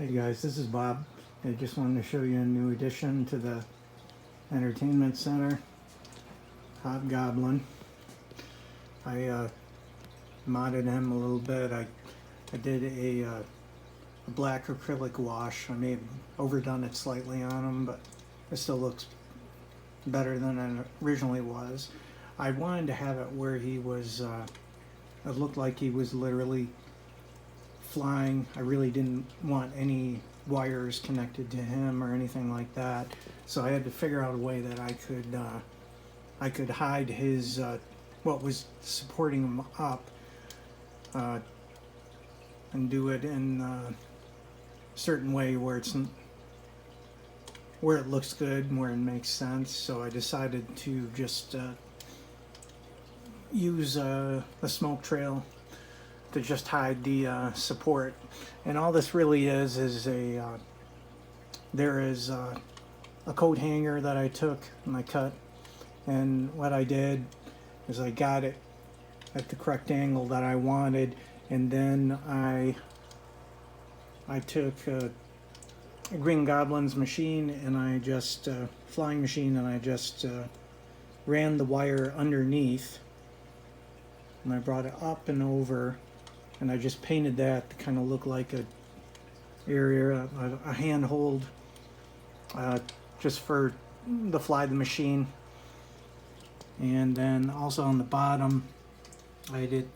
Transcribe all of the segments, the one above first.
Hey guys, this is Bob. I just wanted to show you a new addition to the entertainment center, Goblin. I modded him a little bit. I did a black acrylic wash. I may have overdone it slightly on him, but it still looks better than it originally was. I wanted to have it where he was, it looked like he was literally flying. I really didn't want any wires connected to him or anything like that, so I had to figure out a way that I could hide his what was supporting him up, and do it in a certain way where it looks good and where it makes sense. So I decided to just use the smoke trail to just hide the support. And all this really is there is a coat hanger that I took and I cut, and what I did is I got it at the correct angle that I wanted, and then I took a Green Goblin's machine, and I just flying machine, and I just ran the wire underneath, and I brought it up and over, and I just painted that to kind of look like a area, a handhold, just for the fly the machine. And then also on the bottom, it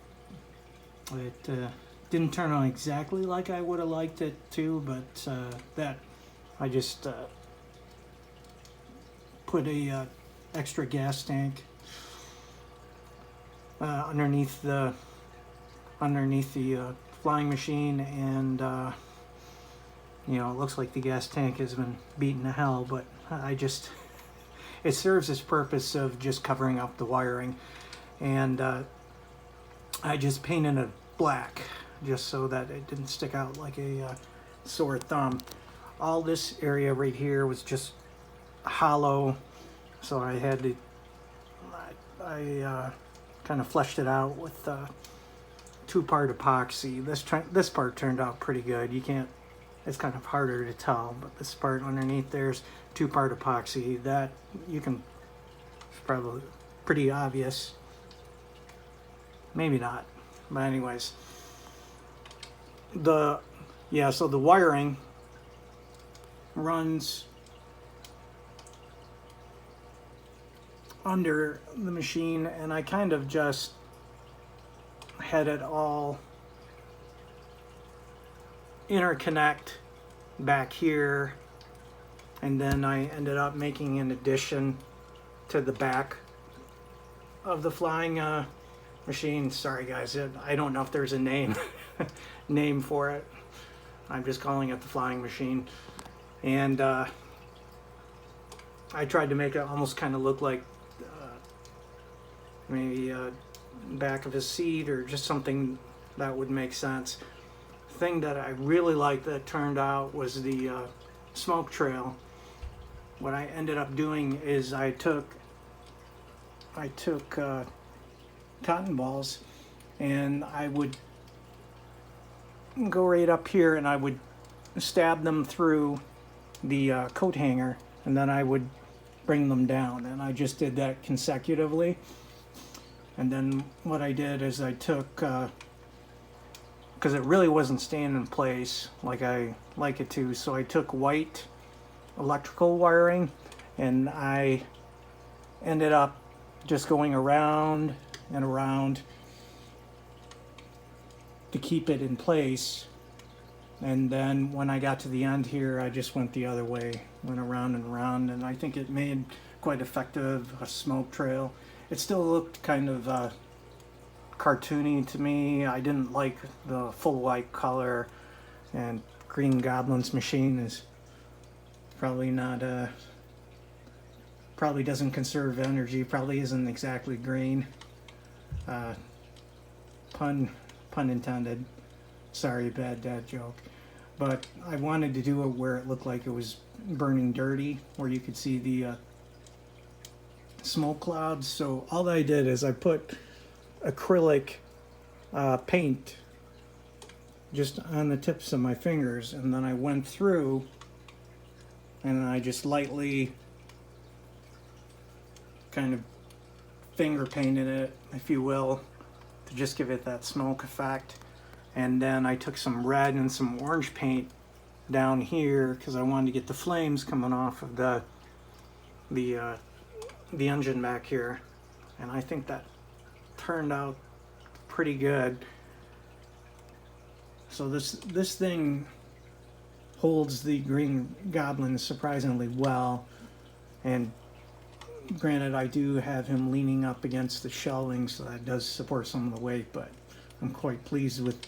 didn't turn out exactly like I would have liked it to, but that I just put a extra gas tank underneath the flying machine, and you know, it looks like the gas tank has been beaten to hell, but it serves its purpose of just covering up the wiring. And I just painted it black just so that it didn't stick out like a sore thumb. All this area right here was just hollow, so I had to I kind of fleshed it out with two-part epoxy. This part turned out pretty good. It's kind of harder to tell, but this part underneath there's two-part epoxy that it's probably pretty obvious. Maybe not, but anyways, so the wiring runs under the machine, and I kind of just had it all interconnect back here, and then I ended up making an addition to the back of the flying machine. Sorry guys, I don't know if there's a name for it. I'm just calling it the flying machine. And I tried to make it almost kind of look like maybe back of a seat or just something that would make sense. Thing that I really liked that turned out was the smoke trail. What I ended up doing is I took cotton balls, and I would go right up here and I would stab them through the coat hanger, and then I would bring them down, and I just did that consecutively. And then what I did is I took, because it really wasn't staying in place like I like it to, so I took white electrical wiring, and I ended up just going around and around to keep it in place. And then when I got to the end here, I just went the other way, went around and around, and I think it made quite effective a smoke trail. It still looked kind of cartoony to me. I didn't like the full white color, and Green Goblin's machine is probably not probably doesn't conserve energy, probably isn't exactly green. Pun intended. Sorry, bad dad joke. But I wanted to do it where it looked like it was burning dirty, where you could see the smoke clouds. So all I did is I put acrylic paint just on the tips of my fingers, and then I went through and I just lightly kind of finger painted it, if you will, to just give it that smoke effect. And then I took some red and some orange paint down here because I wanted to get the flames coming off of the engine back here, and I think that turned out pretty good. So this thing holds the Green Goblin surprisingly well, and granted I do have him leaning up against the shelving, so that does support some of the weight, but I'm quite pleased with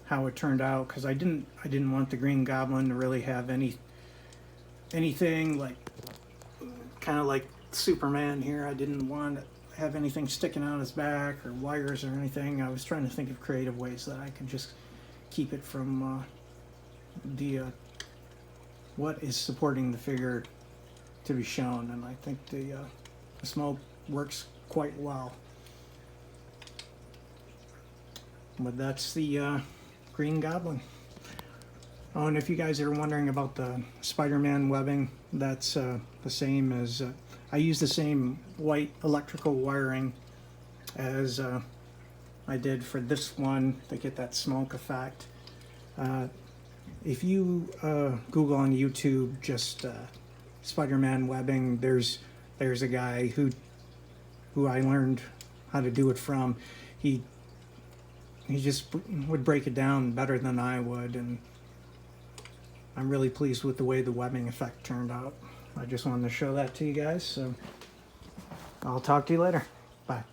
how it turned out, because I didn't want the Green Goblin to really have anything like kind of like Superman here. I didn't want to have anything sticking out his back or wires or anything. I was trying to think of creative ways that I could just keep it from what is supporting the figure to be shown, and I think the smoke works quite well. But that's the Green Goblin. Oh, and if you guys are wondering about the Spider-Man webbing, that's the same as I use the same white electrical wiring as I did for this one to get that smoke effect. If you Google on YouTube just Spider-Man webbing, there's a guy who I learned how to do it from. He just would break it down better than I would, and I'm really pleased with the way the webbing effect turned out. I just wanted to show that to you guys, so I'll talk to you later. Bye.